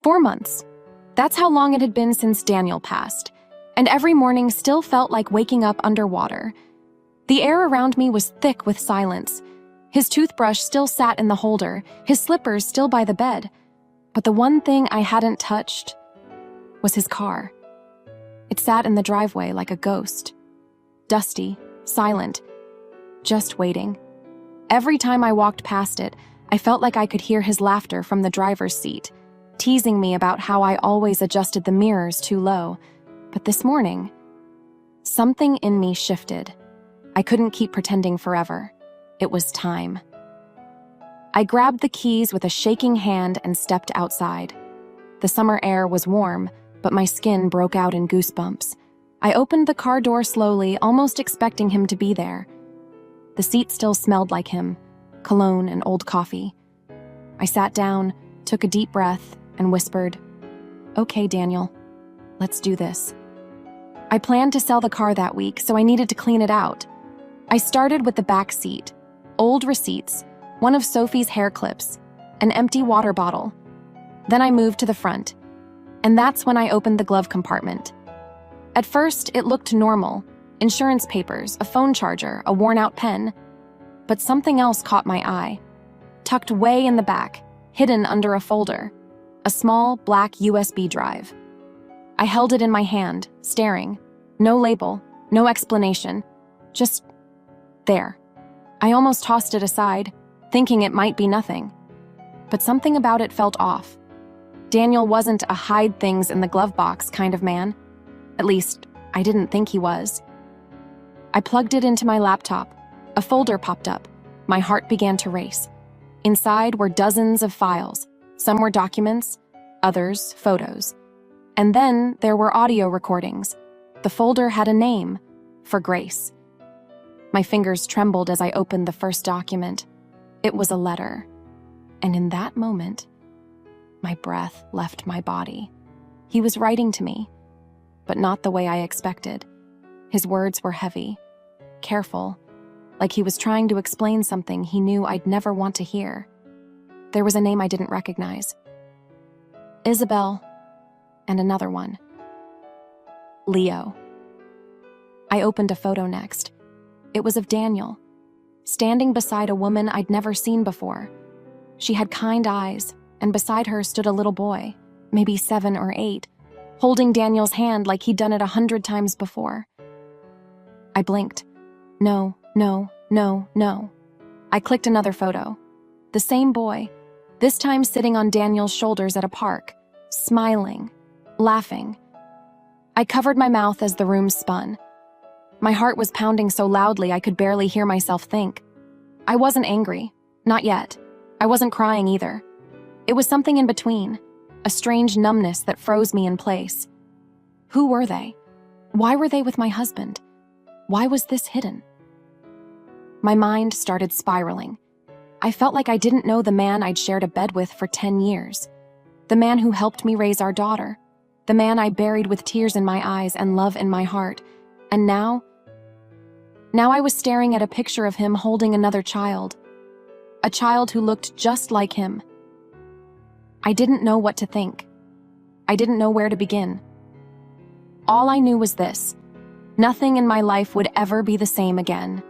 4 months. That's how long it had been since Daniel passed, and every morning still felt like waking up underwater. The air around me was thick with silence. His toothbrush still sat in the holder, his slippers still by the bed. But the one thing I hadn't touched was his car. It sat in the driveway like a ghost. Dusty, silent, just waiting. Every time I walked past it, I felt like I could hear his laughter from the driver's seat, teasing me about how I always adjusted the mirrors too low. But this morning, something in me shifted. I couldn't keep pretending forever. It was time. I grabbed the keys with a shaking hand and stepped outside. The summer air was warm, but my skin broke out in goosebumps. I opened the car door slowly, almost expecting him to be there. The seat still smelled like him, cologne and old coffee. I sat down, took a deep breath, and whispered, "Okay, Daniel, let's do this." I planned to sell the car that week, so I needed to clean it out. I started with the back seat, old receipts, one of Sophie's hair clips, an empty water bottle. Then I moved to the front, and that's when I opened the glove compartment. At first, it looked normal: insurance papers, a phone charger, a worn-out pen. But something else caught my eye. Tucked way in the back, hidden under a folder, a small black USB drive. I held it in my hand, staring. No label, no explanation, just there. I almost tossed it aside, thinking it might be nothing. But something about it felt off. Daniel wasn't a hide things in the glove box kind of man. At least, I didn't think he was. I plugged it into my laptop. A folder popped up. My heart began to race. Inside were dozens of files. Some were documents, others photos. And then there were audio recordings. The folder had a name: For Grace. My fingers trembled as I opened the first document. It was a letter. And in that moment, my breath left my body. He was writing to me, but not the way I expected. His words were heavy, careful, like he was trying to explain something he knew I'd never want to hear. There was a name I didn't recognize. Isabel, and another one. Leo. I opened a photo next. It was of Daniel, standing beside a woman I'd never seen before. She had kind eyes, and beside her stood a little boy, maybe 7 or 8, holding Daniel's hand like he'd done it 100 times before. I blinked. No, no, no, no. I clicked another photo. The same boy, this time sitting on Daniel's shoulders at a park, smiling, laughing. I covered my mouth as the room spun. My heart was pounding so loudly I could barely hear myself think. I wasn't angry, not yet. I wasn't crying either. It was something in between, a strange numbness that froze me in place. Who were they? Why were they with my husband? Why was this hidden? My mind started spiraling. I felt like I didn't know the man I'd shared a bed with for 10 years. The man who helped me raise our daughter. The man I buried with tears in my eyes and love in my heart. And now I was staring at a picture of him holding another child. A child who looked just like him. I didn't know what to think. I didn't know where to begin. All I knew was this: nothing in my life would ever be the same again.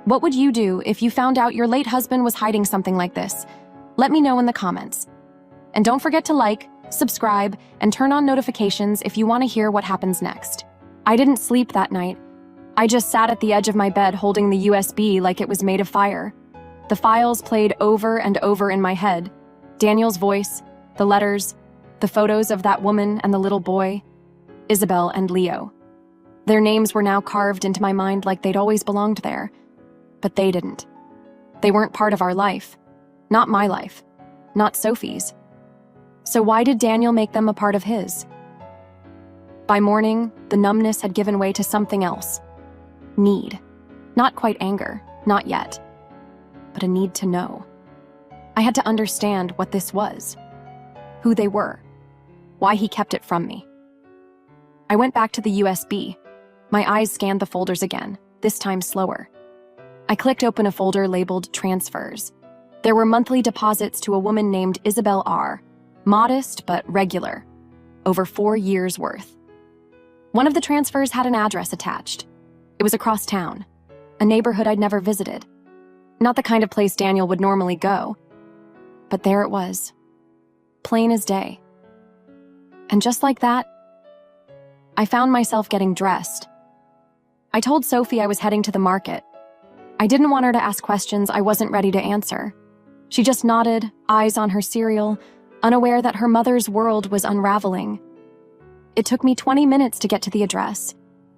What would you do if you found out your late husband was hiding something like this? Let me know in the comments. And don't forget to like, subscribe, and turn on notifications if you want to hear what happens next. I didn't sleep that night. I just sat at the edge of my bed holding the USB like it was made of fire. The files played over and over in my head. Daniel's voice, the letters, the photos of that woman and the little boy, Isabel and Leo. Their names were now carved into my mind like they'd always belonged there. But they didn't. They weren't part of our life. Not my life. Not Sophie's. So why did Daniel make them a part of his? By morning, the numbness had given way to something else. Need. Not quite anger, not yet. But a need to know. I had to understand what this was. Who they were. Why he kept it from me. I went back to the USB. My eyes scanned the folders again, this time slower. I clicked open a folder labeled Transfers. There were monthly deposits to a woman named Isabel R., Modest but regular. Over 4 years' worth. One of the transfers had an address attached. It was across town, a neighborhood I'd never visited. Not the kind of place Daniel would normally go. But there it was. Plain as day. And just like that, I found myself getting dressed. I told Sophie I was heading to the market. I didn't want her to ask questions I wasn't ready to answer. She just nodded, eyes on her cereal, unaware that her mother's world was unraveling. It took me 20 minutes to get to the address.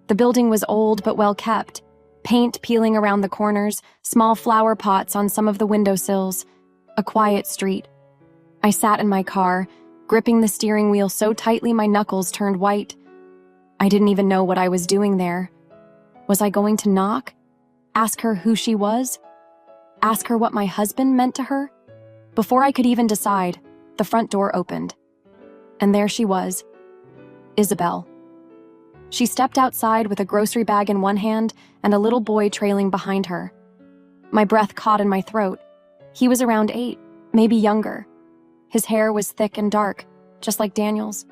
The building was old but well kept. Paint peeling around the corners, small flower pots on some of the windowsills. A quiet street. I sat in my car, gripping the steering wheel so tightly my knuckles turned white. I didn't even know what I was doing there. Was I going to knock? Ask her who she was? Ask her what my husband meant to her? Before I could even decide, the front door opened. And there she was, Isabel. She stepped outside with a grocery bag in one hand and a little boy trailing behind her. My breath caught in my throat. He was around 8, maybe younger. His hair was thick and dark, just like Daniel's.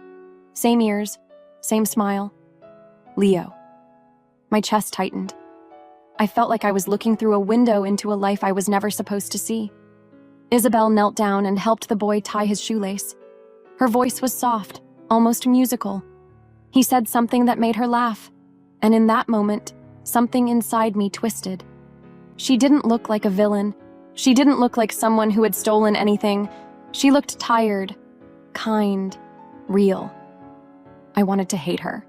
Same ears, same smile. Leo. My chest tightened. I felt like I was looking through a window into a life I was never supposed to see. Isabel knelt down and helped the boy tie his shoelace. Her voice was soft, almost musical. He said something that made her laugh, and in that moment, something inside me twisted. She didn't look like a villain. She didn't look like someone who had stolen anything. She looked tired, kind, real. I wanted to hate her.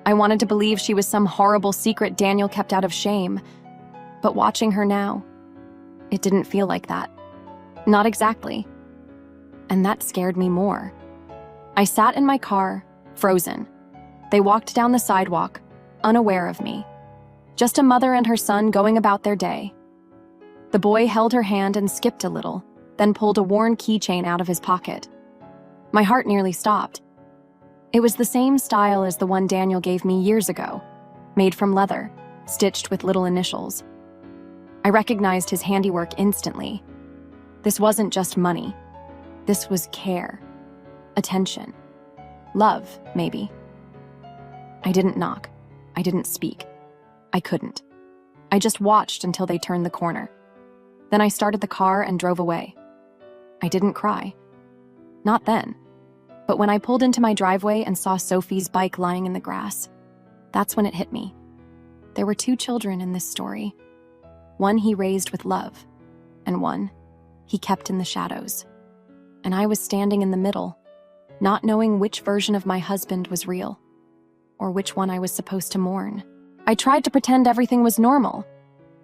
I wanted to believe she was some horrible secret Daniel kept out of shame. But watching her now, it didn't feel like that. Not exactly. And that scared me more. I sat in my car, frozen. They walked down the sidewalk, unaware of me. Just a mother and her son going about their day. The boy held her hand and skipped a little, then pulled a worn keychain out of his pocket. My heart nearly stopped. It was the same style as the one Daniel gave me years ago, made from leather, stitched with little initials. I recognized his handiwork instantly. This wasn't just money. This was care, attention, love, maybe. I didn't knock. I didn't speak. I couldn't. I just watched until they turned the corner. Then I started the car and drove away. I didn't cry. Not then. But when I pulled into my driveway and saw Sophie's bike lying in the grass, that's when it hit me. There were 2 children in this story. One he raised with love, and one he kept in the shadows. And I was standing in the middle, not knowing which version of my husband was real, or which one I was supposed to mourn. I tried to pretend everything was normal.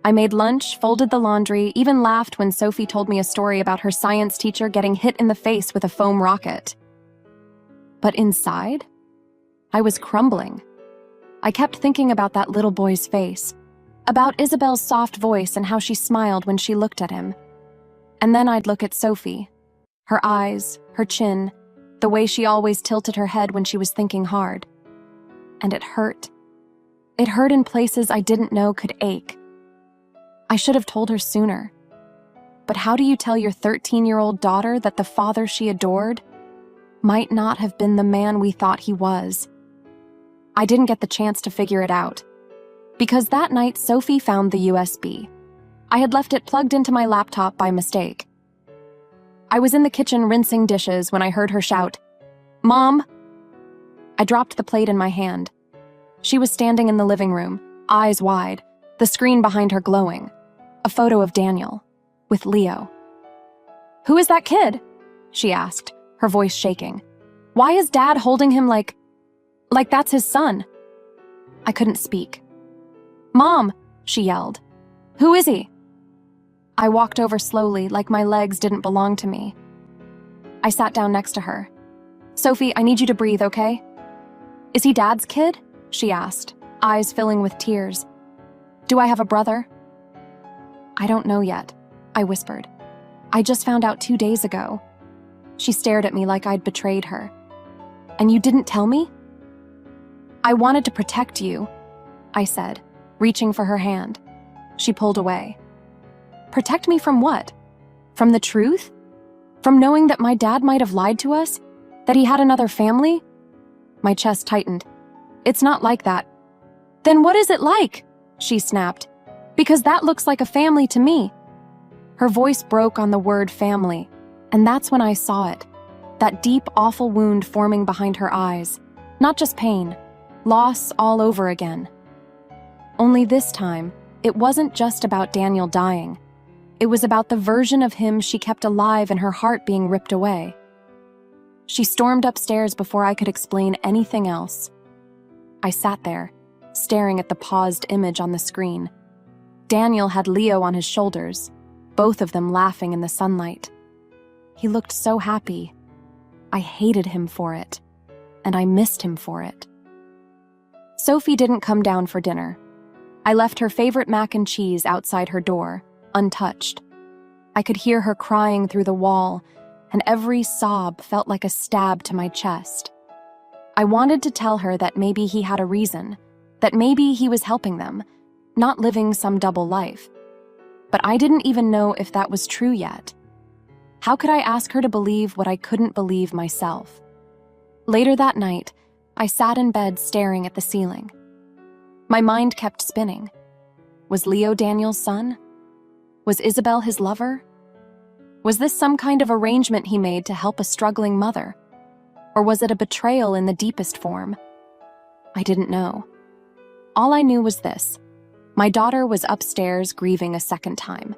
I made lunch, folded the laundry, even laughed when Sophie told me a story about her science teacher getting hit in the face with a foam rocket. But inside, I was crumbling. I kept thinking about that little boy's face, about Isabel's soft voice and how she smiled when she looked at him. And then I'd look at Sophie, her eyes, her chin, the way she always tilted her head when she was thinking hard. And it hurt. It hurt in places I didn't know could ache. I should have told her sooner. But how do you tell your 13-year-old daughter that the father she adored might not have been the man we thought he was? I didn't get the chance to figure it out. Because that night, Sophie found the USB. I had left it plugged into my laptop by mistake. I was in the kitchen rinsing dishes when I heard her shout, "Mom!" I dropped the plate in my hand. She was standing in the living room, eyes wide, the screen behind her glowing. A photo of Daniel, with Leo. "Who is that kid?" she asked, her voice shaking. "Why is Dad holding him like that's his son?" I couldn't speak. "Mom!" she yelled. "Who is he?" I walked over slowly, like my legs didn't belong to me. I sat down next to her. "Sophie, I need you to breathe, okay?" "Is he Dad's kid?" she asked, eyes filling with tears. "Do I have a brother?" "I don't know yet," I whispered. "I just found out 2 days ago." She stared at me like I'd betrayed her. "And you didn't tell me?" "I wanted to protect you," I said, reaching for her hand. She pulled away. "Protect me from what? From the truth? From knowing that my dad might have lied to us? That he had another family? My chest tightened. It's not like that. Then what is it like? She snapped. Because that looks like a family to me. Her voice broke on the word family, and that's when I saw it. That deep, awful wound forming behind her eyes. Not just pain, loss all over again. Only this time, it wasn't just about Daniel dying. It was about the version of him she kept alive and her heart being ripped away. She stormed upstairs before I could explain anything else. I sat there, staring at the paused image on the screen. Daniel had Leo on his shoulders, both of them laughing in the sunlight. He looked so happy. I hated him for it, and I missed him for it. Sophie didn't come down for dinner. I left her favorite mac and cheese outside her door, untouched. I could hear her crying through the wall, and every sob felt like a stab to my chest. I wanted to tell her that maybe he had a reason, that maybe he was helping them, not living some double life. But I didn't even know if that was true yet. How could I ask her to believe what I couldn't believe myself? Later that night, I sat in bed staring at the ceiling. My mind kept spinning. Was Leo Daniel's son? Was Isabel his lover? Was this some kind of arrangement he made to help a struggling mother? Or was it a betrayal in the deepest form? I didn't know. All I knew was this. My daughter was upstairs grieving a second time.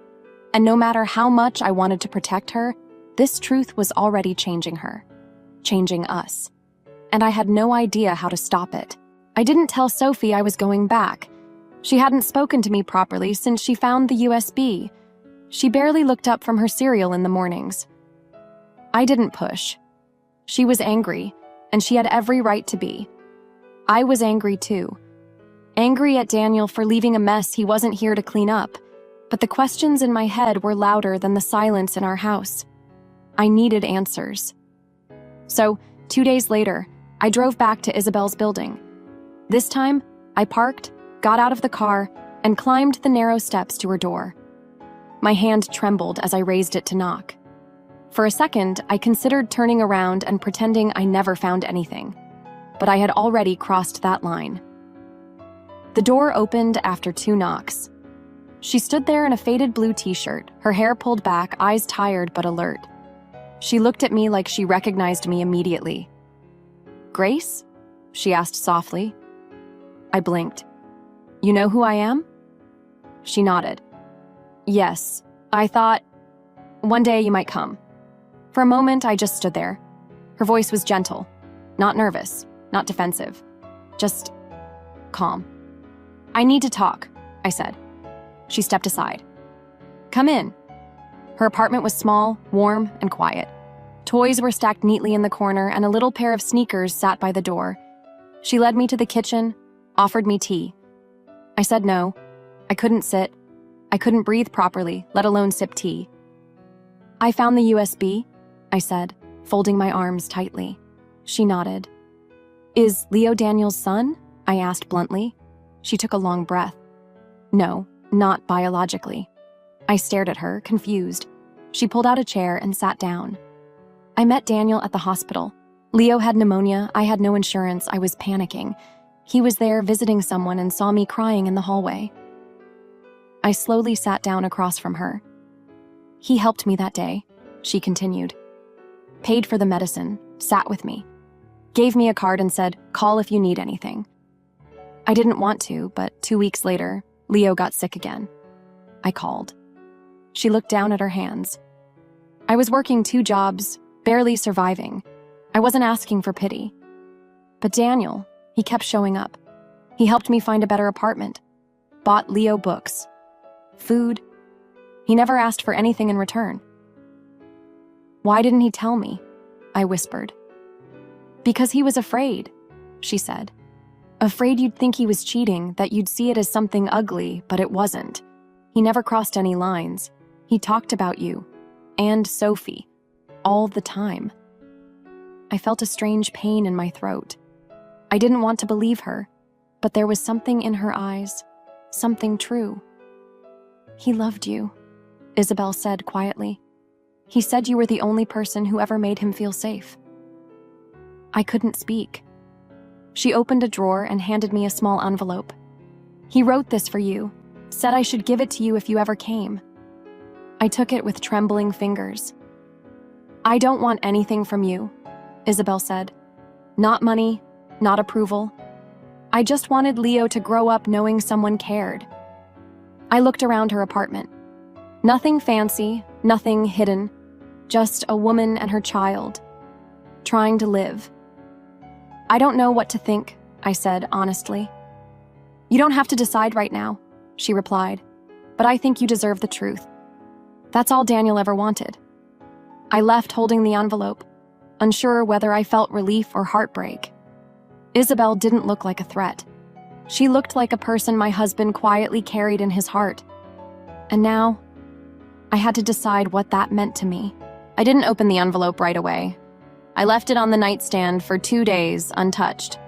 And no matter how much I wanted to protect her, this truth was already changing her. Changing us. And I had no idea how to stop it. I didn't tell Sophie I was going back. She hadn't spoken to me properly since she found the USB. She barely looked up from her cereal in the mornings. I didn't push. She was angry, and she had every right to be. I was angry too. Angry at Daniel for leaving a mess he wasn't here to clean up, but the questions in my head were louder than the silence in our house. I needed answers. So, 2 days later, I drove back to Isabel's building. This time, I parked, got out of the car, and climbed the narrow steps to her door. My hand trembled as I raised it to knock. For a second, I considered turning around and pretending I never found anything, but I had already crossed that line. The door opened after 2 knocks. She stood there in a faded blue t-shirt, her hair pulled back, eyes tired but alert. She looked at me like she recognized me immediately. "Grace?" she asked softly. I blinked. "You know who I am?" She nodded. "Yes, I thought one day you might come." For a moment, I just stood there. Her voice was gentle, not nervous, not defensive, just calm. "I need to talk," I said. She stepped aside. "Come in." Her apartment was small, warm, and quiet. Toys were stacked neatly in the corner, and a little pair of sneakers sat by the door. She led me to the kitchen, offered me tea. I said no. I couldn't sit. I couldn't breathe properly, let alone sip tea. "I found the USB," I said, folding my arms tightly. She nodded. "Is Leo Daniel's son?" I asked bluntly. She took a long breath. "No, not biologically." I stared at her, confused. She pulled out a chair and sat down. "I met Daniel at the hospital. Leo had pneumonia, I had no insurance, I was panicking. He was there visiting someone and saw me crying in the hallway." I slowly sat down across from her. "He helped me that day," she continued. "Paid for the medicine, sat with me. Gave me a card and said, 'Call if you need anything.' I didn't want to, but 2 weeks later, Leo got sick again. I called." She looked down at her hands. "I was working 2 jobs, barely surviving. I wasn't asking for pity. But Daniel, he kept showing up. He helped me find a better apartment. Bought Leo books. Food. He never asked for anything in return." "Why didn't he tell me?" I whispered. "Because he was afraid," she said. "Afraid you'd think he was cheating, that you'd see it as something ugly, but it wasn't. He never crossed any lines. He talked about you. And Sophie. All the time." I felt a strange pain in my throat. I didn't want to believe her, but there was something in her eyes, something true. "He loved you," Isabel said quietly. He said you were the only person who ever made him feel safe. I couldn't speak. She opened a drawer and handed me a small envelope. He wrote this for you, said I should give it to you if you ever came. I took it with trembling fingers. I don't want anything from you, Isabel said. Not money, not approval. I just wanted Leo to grow up knowing someone cared. I looked around her apartment. Nothing fancy, nothing hidden, just a woman and her child, trying to live. I don't know what to think, I said honestly. You don't have to decide right now, she replied, but I think you deserve the truth. That's all Daniel ever wanted. I left holding the envelope, unsure whether I felt relief or heartbreak. Isabel didn't look like a threat. She looked like a person my husband quietly carried in his heart. And now, I had to decide what that meant to me. I didn't open the envelope right away. I left it on the nightstand for 2 days, untouched.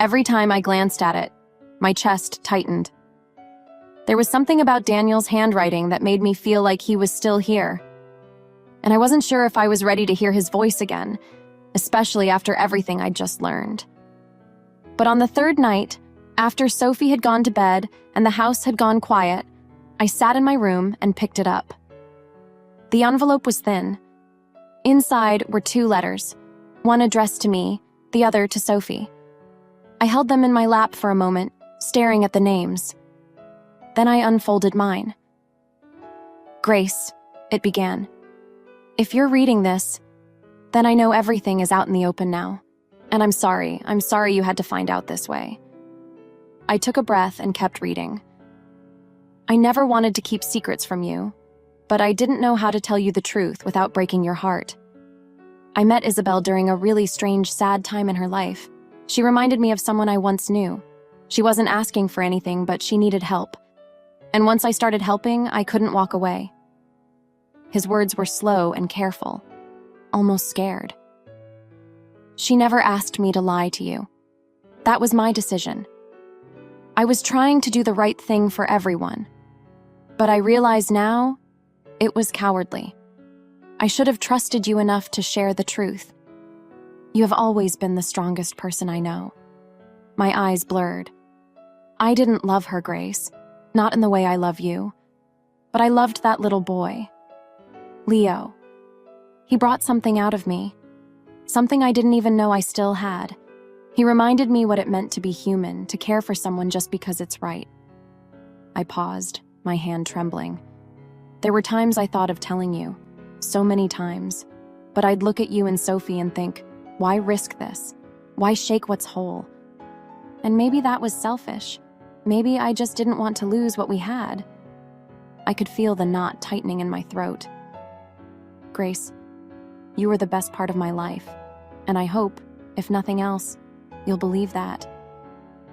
Every time I glanced at it, my chest tightened. There was something about Daniel's handwriting that made me feel like he was still here. And I wasn't sure if I was ready to hear his voice again, especially after everything I'd just learned. But on the third night, after Sophie had gone to bed and the house had gone quiet, I sat in my room and picked it up. The envelope was thin. Inside were 2 letters, one addressed to me, the other to Sophie. I held them in my lap for a moment, staring at the names. Then I unfolded mine. Grace, it began. If you're reading this, then I know everything is out in the open now. And I'm sorry you had to find out this way. I took a breath and kept reading. I never wanted to keep secrets from you, but I didn't know how to tell you the truth without breaking your heart. I met Isabel during a really strange, sad time in her life. She reminded me of someone I once knew. She wasn't asking for anything, but she needed help. And once I started helping, I couldn't walk away. His words were slow and careful, almost scared. She never asked me to lie to you. That was my decision. I was trying to do the right thing for everyone. But I realize now, it was cowardly. I should have trusted you enough to share the truth. You have always been the strongest person I know. My eyes blurred. I didn't love her, Grace, not in the way I love you. But I loved that little boy. Leo. He brought something out of me. Something I didn't even know I still had. He reminded me what it meant to be human, to care for someone just because it's right. I paused, my hand trembling. There were times I thought of telling you, so many times, but I'd look at you and Sophie and think, why risk this? Why shake what's whole? And maybe that was selfish. Maybe I just didn't want to lose what we had. I could feel the knot tightening in my throat. Grace, you were the best part of my life, and I hope, if nothing else, you'll believe that.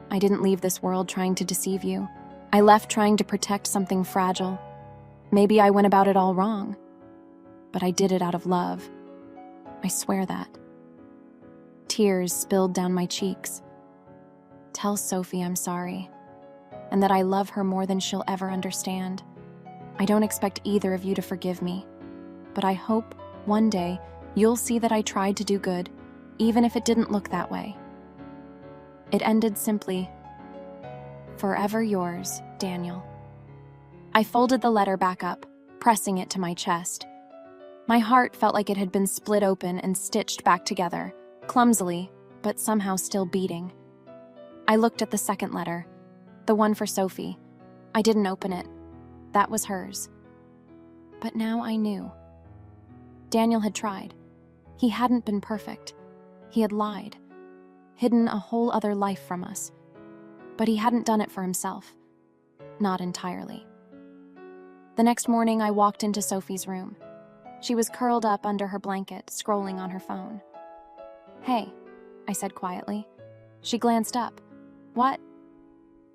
I didn't leave this world trying to deceive you. I left trying to protect something fragile. Maybe I went about it all wrong, but I did it out of love. I swear that. Tears spilled down my cheeks. Tell Sophie I'm sorry, and that I love her more than she'll ever understand. I don't expect either of you to forgive me, but I hope one day you'll see that I tried to do good, even if it didn't look that way. It ended simply, forever yours, Daniel. I folded the letter back up, pressing it to my chest. My heart felt like it had been split open and stitched back together, clumsily, but somehow still beating. I looked at the second letter, the one for Sophie. I didn't open it. That was hers. But now I knew. Daniel had tried. He hadn't been perfect. He had lied, hidden a whole other life from us. But he hadn't done it for himself. Not entirely. The next morning, I walked into Sophie's room. She was curled up under her blanket, scrolling on her phone. "Hey," I said quietly. She glanced up. "What?"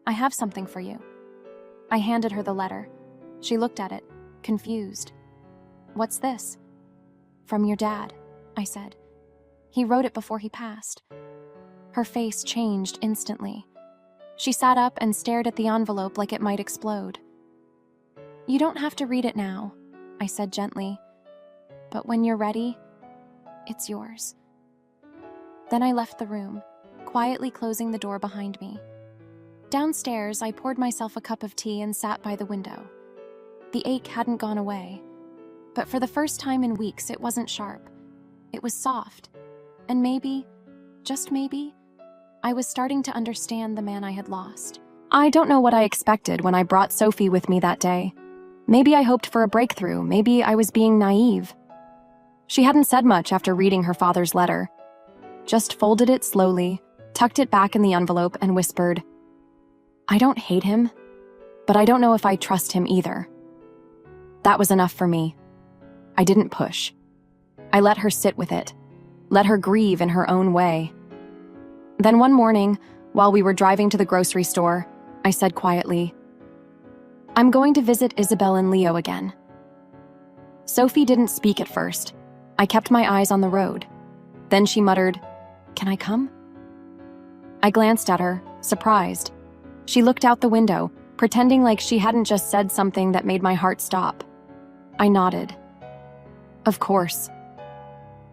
"I have something for you." I handed her the letter. She looked at it, confused. "What's this?" "From your dad," I said. "He wrote it before he passed." Her face changed instantly. She sat up and stared at the envelope like it might explode. "You don't have to read it now," I said gently. but when you're ready, it's yours." Then I left the room, quietly closing the door behind me. Downstairs, I poured myself a cup of tea and sat by the window. The ache hadn't gone away, but for the first time in weeks, it wasn't sharp. It was soft, and maybe, just maybe, I was starting to understand the man I had lost. I don't know what I expected when I brought Sophie with me that day. Maybe I hoped for a breakthrough, maybe I was being naive. She hadn't said much after reading her father's letter, just folded it slowly, tucked it back in the envelope, and whispered, "I don't hate him, but I don't know if I trust him either." That was enough for me. I didn't push. I let her sit with it, let her grieve in her own way. Then one morning, while we were driving to the grocery store, I said quietly, "I'm going to visit Isabel and Leo again." Sophie didn't speak at first. I kept my eyes on the road. Then she muttered, "Can I come?" I glanced at her, surprised. She looked out the window, pretending like she hadn't just said something that made my heart stop. I nodded. Of course.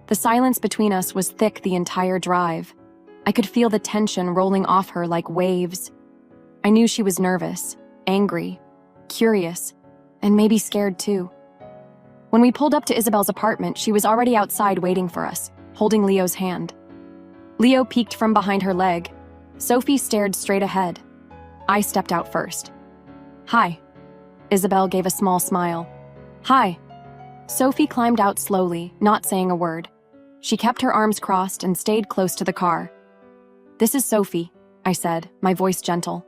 The silence between us was thick the entire drive. I could feel the tension rolling off her like waves. I knew she was nervous, angry, curious, and maybe scared too. When we pulled up to Isabel's apartment, she was already outside waiting for us, holding Leo's hand. Leo peeked from behind her leg. Sophie stared straight ahead. I stepped out first. "Hi." Isabel gave a small smile. "Hi." Sophie climbed out slowly, not saying a word. She kept her arms crossed and stayed close to the car. "This is Sophie," I said, my voice gentle.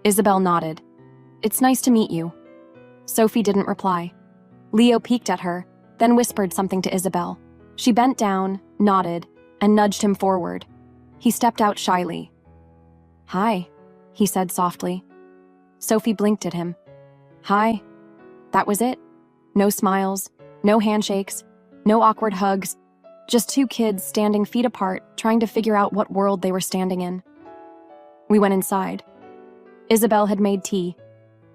Isabel nodded. "It's nice to meet you." Sophie didn't reply. Leo peeked at her, then whispered something to Isabel. She bent down, nodded, and nudged him forward. He stepped out shyly. "Hi," he said softly. Sophie blinked at him. "Hi." That was it. No smiles, no handshakes, no awkward hugs, just two kids standing feet apart, trying to figure out what world they were standing in. We went inside. Isabel had made tea.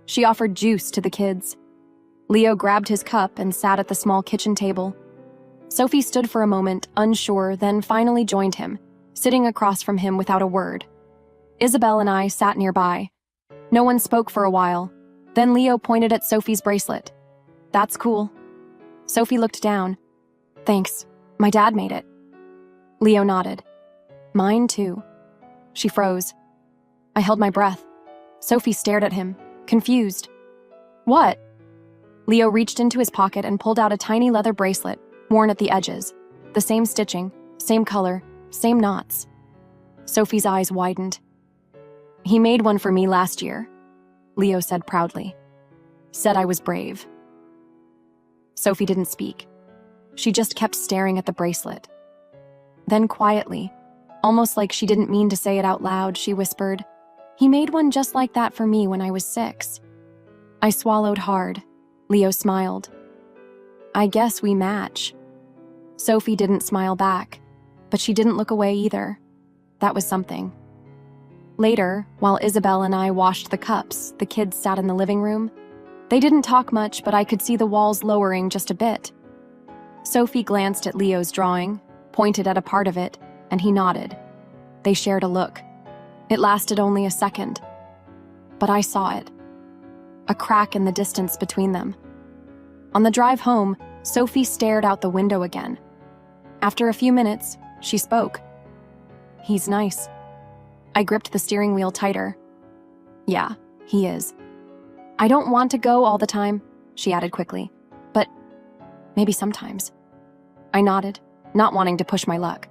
She offered juice to the kids. Leo grabbed his cup and sat at the small kitchen table. Sophie stood for a moment, unsure, then finally joined him, sitting across from him without a word. Isabel and I sat nearby. No one spoke for a while. Then Leo pointed at Sophie's bracelet. "That's cool." Sophie looked down. "Thanks. My dad made it." Leo nodded. "Mine too." She froze. I held my breath. Sophie stared at him, confused. "What?" Leo reached into his pocket and pulled out a tiny leather bracelet, worn at the edges. The same stitching, same color, same knots. Sophie's eyes widened. "He made one for me last year," Leo said proudly. "Said I was brave." Sophie didn't speak. She just kept staring at the bracelet. Then quietly, almost like she didn't mean to say it out loud, she whispered, "He made one just like that for me when I was 6. I swallowed hard. Leo smiled. "I guess we match." Sophie didn't smile back, but she didn't look away either. That was something. Later, while Isabel and I washed the cups, the kids sat in the living room. They didn't talk much, but I could see the walls lowering just a bit. Sophie glanced at Leo's drawing, pointed at a part of it, and he nodded. They shared a look. It lasted only a second. But I saw it. A crack in the distance between them. On the drive home, Sophie stared out the window again. After a few minutes, she spoke. "He's nice." I gripped the steering wheel tighter. "Yeah, he is." "I don't want to go all the time," she added quickly, "but maybe sometimes." I nodded, not wanting to push my luck.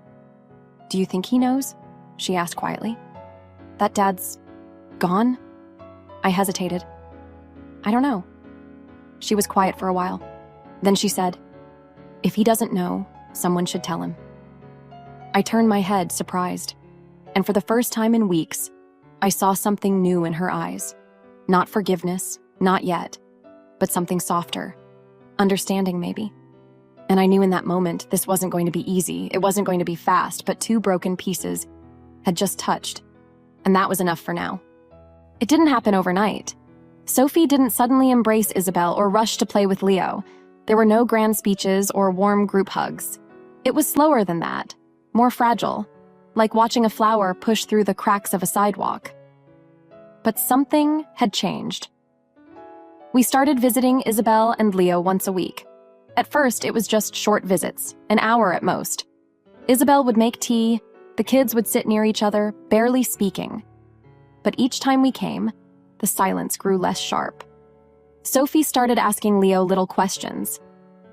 "Do you think he knows?" she asked quietly. "That Dad's gone?" I hesitated. "I don't know." She was quiet for a while. Then she said, "If he doesn't know, someone should tell him." I turned my head, surprised, and for the first time in weeks, I saw something new in her eyes. Not forgiveness, not yet, but something softer. Understanding, maybe. And I knew in that moment this wasn't going to be easy, it wasn't going to be fast, but 2 broken pieces had just touched, and that was enough for now. It didn't happen overnight. Sophie didn't suddenly embrace Isabel or rush to play with Leo. There were no grand speeches or warm group hugs. It was slower than that, more fragile, like watching a flower push through the cracks of a sidewalk. But something had changed. We started visiting Isabel and Leo once a week. At first, it was just short visits, an hour at most. Isabel would make tea, the kids would sit near each other, barely speaking. But each time we came, the silence grew less sharp. Sophie started asking Leo little questions.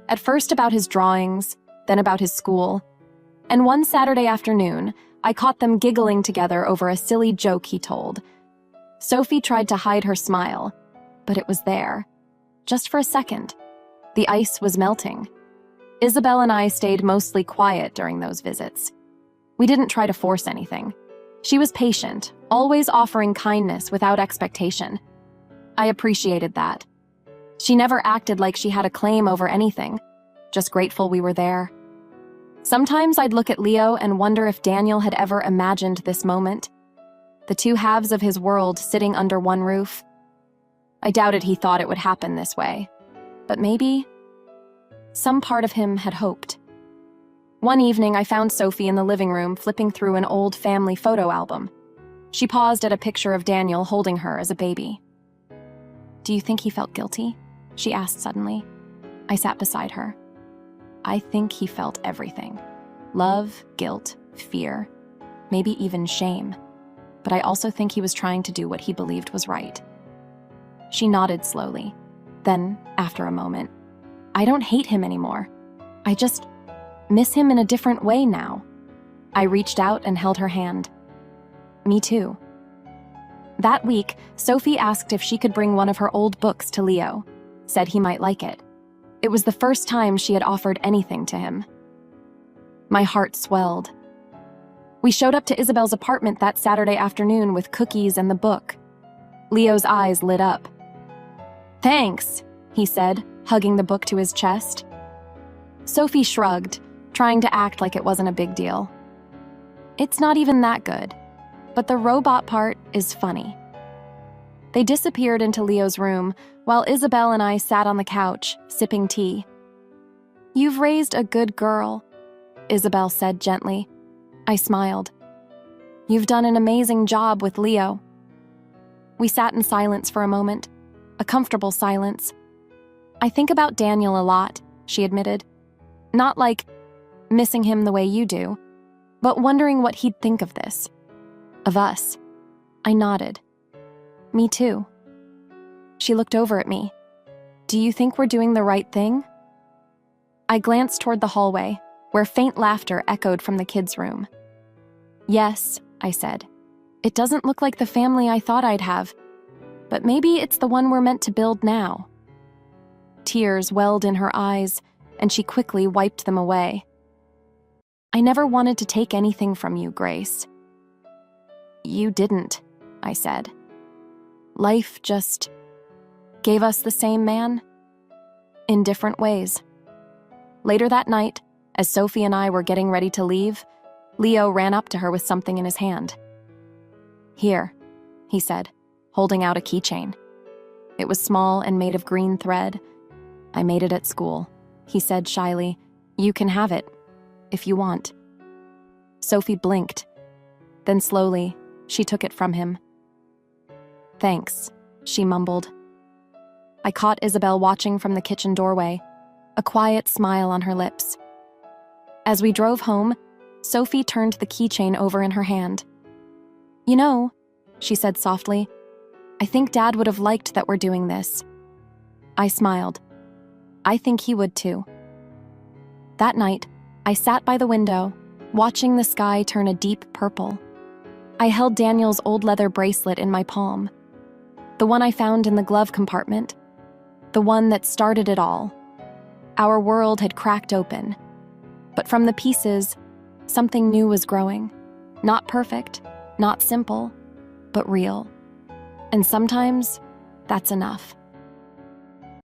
At first about his drawings, then about his school. And one Saturday afternoon, I caught them giggling together over a silly joke he told. Sophie tried to hide her smile, but it was there. Just for a second. The ice was melting. Isabel and I stayed mostly quiet during those visits. We didn't try to force anything. She was patient, always offering kindness without expectation. I appreciated that. She never acted like she had a claim over anything, just grateful we were there. Sometimes I'd look at Leo and wonder if Daniel had ever imagined this moment. The two halves of his world sitting under one roof. I doubted he thought it would happen this way. But maybe some part of him had hoped. One evening, I found Sophie in the living room flipping through an old family photo album. She paused at a picture of Daniel holding her as a baby. "Do you think he felt guilty?" she asked suddenly. I sat beside her. I think he felt everything. Love, guilt, fear, maybe even shame. But I also think he was trying to do what he believed was right. She nodded slowly. Then, after a moment, "I don't hate him anymore. I just miss him in a different way now." I reached out and held her hand. "Me too." That week, Sophie asked if she could bring one of her old books to Leo, said he might like it. It was the first time she had offered anything to him. My heart swelled. We showed up to Isabel's apartment that Saturday afternoon with cookies and the book. Leo's eyes lit up. "Thanks," he said, hugging the book to his chest. Sophie shrugged, trying to act like it wasn't a big deal. "It's not even that good, but the robot part is funny." They disappeared into Leo's room, while Isabel and I sat on the couch, sipping tea. "You've raised a good girl," Isabel said gently. I smiled. "You've done an amazing job with Leo." We sat in silence for a moment, a comfortable silence. "I think about Daniel a lot," she admitted. "Not like missing him the way you do, but wondering what he'd think of this. Of us." I nodded. "Me too." She looked over at me. "Do you think we're doing the right thing?" I glanced toward the hallway, where faint laughter echoed from the kids' room. "Yes," I said. "It doesn't look like the family I thought I'd have, but maybe it's the one we're meant to build now." Tears welled in her eyes, and she quickly wiped them away. "I never wanted to take anything from you, Grace." "You didn't," I said. "Life just gave us the same man, in different ways." Later that night, as Sophie and I were getting ready to leave, Leo ran up to her with something in his hand. "Here," he said, holding out a keychain. It was small and made of green thread. "I made it at school," he said shyly. "You can have it, if you want." Sophie blinked. Then slowly, she took it from him. "Thanks," she mumbled. I caught Isabel watching from the kitchen doorway, a quiet smile on her lips. As we drove home, Sophie turned the keychain over in her hand. "You know," she said softly, "I think Dad would have liked that we're doing this." I smiled. I think he would too. That night, I sat by the window, watching the sky turn a deep purple. I held Daniel's old leather bracelet in my palm, the one I found in the glove compartment, the one that started it all. Our world had cracked open, but from the pieces, something new was growing. Not perfect, not simple, but real. And sometimes, that's enough.